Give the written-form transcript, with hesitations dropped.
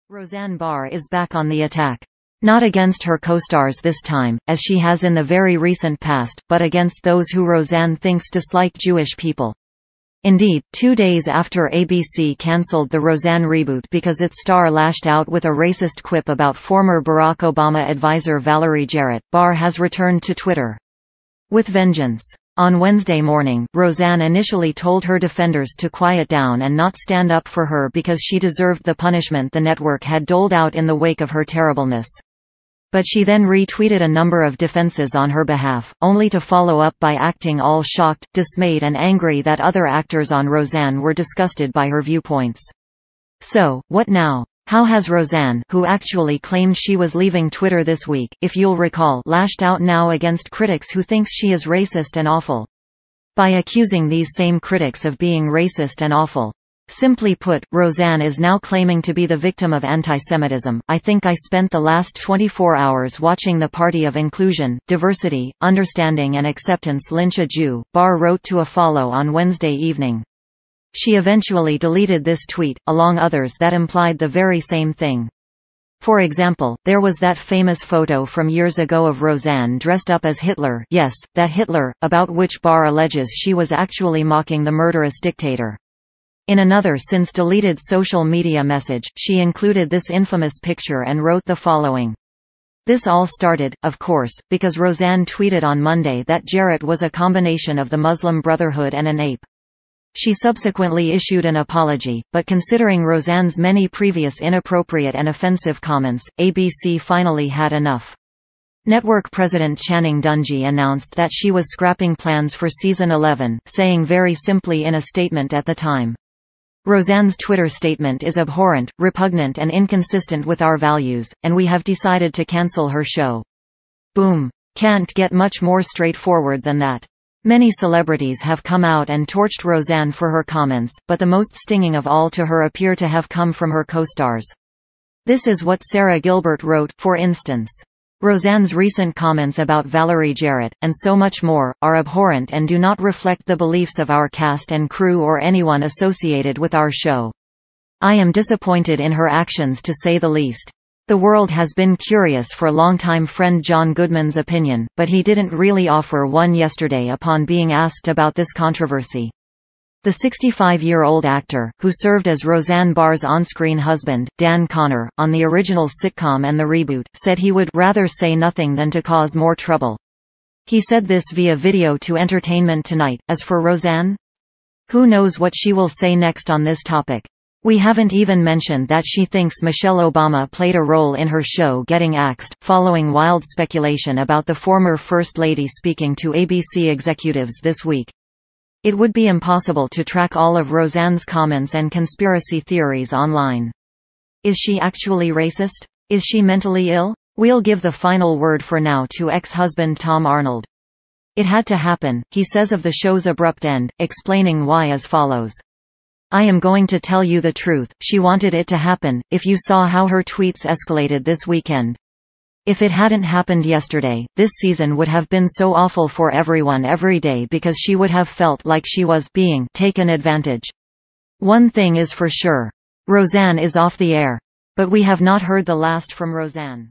Roseanne Barr is back on the attack. Not against her co-stars this time, as she has in the very recent past, but against those who Roseanne thinks dislike Jewish people. Indeed, 2 days after ABC cancelled the Roseanne reboot because its star lashed out with a racist quip about former Barack Obama advisor Valerie Jarrett, Barr has returned to Twitter with vengeance. On Wednesday morning, Roseanne initially told her defenders to quiet down and not stand up for her because she deserved the punishment the network had doled out in the wake of her terribleness. But she then retweeted a number of defenses on her behalf, only to follow up by acting all shocked, dismayed and angry that other actors on Roseanne were disgusted by her viewpoints. So, what now? How has Roseanne, who actually claimed she was leaving Twitter this week, if you'll recall, lashed out now against critics who thinks she is racist and awful? By accusing these same critics of being racist and awful. Simply put, Roseanne is now claiming to be the victim of anti-Semitism. I think I spent the last 24 hours watching the Party of Inclusion, Diversity, Understanding and Acceptance lynch a Jew, Barr wrote to a follow on Wednesday evening. She eventually deleted this tweet, along others that implied the very same thing. For example, there was that famous photo from years ago of Roseanne dressed up as Hitler, yes, that Hitler, about which Barr alleges she was actually mocking the murderous dictator. In another since deleted social media message, she included this infamous picture and wrote the following. This all started, of course, because Roseanne tweeted on Monday that Jarrett was a combination of the Muslim Brotherhood and an ape. She subsequently issued an apology, but considering Roseanne's many previous inappropriate and offensive comments, ABC finally had enough. Network president Channing Dungey announced that she was scrapping plans for season 11, saying very simply in a statement at the time, Roseanne's Twitter statement is abhorrent, repugnant and inconsistent with our values, and we have decided to cancel her show. Boom. Can't get much more straightforward than that. Many celebrities have come out and torched Roseanne for her comments, but the most stinging of all to her appear to have come from her co-stars. This is what Sarah Gilbert wrote, for instance. Roseanne's recent comments about Valerie Jarrett, and so much more, are abhorrent and do not reflect the beliefs of our cast and crew or anyone associated with our show. I am disappointed in her actions to say the least. The world has been curious for longtime friend John Goodman's opinion, but he didn't really offer one yesterday upon being asked about this controversy. The 65-year-old actor, who served as Roseanne Barr's on-screen husband, Dan Connor, on the original sitcom and the reboot, said he would rather say nothing than to cause more trouble. He said this via video to Entertainment Tonight. As for Roseanne? Who knows what she will say next on this topic. We haven't even mentioned that she thinks Michelle Obama played a role in her show getting axed, following wild speculation about the former First Lady speaking to ABC executives this week. It would be impossible to track all of Roseanne's comments and conspiracy theories online. Is she actually racist? Is she mentally ill? We'll give the final word for now to ex-husband Tom Arnold. It had to happen, he says of the show's abrupt end, explaining why as follows. I am going to tell you the truth, she wanted it to happen, if you saw how her tweets escalated this weekend. If it hadn't happened yesterday, this season would have been so awful for everyone every day because she would have felt like she was being taken advantage. One thing is for sure. Roseanne is off the air. But we have not heard the last from Roseanne.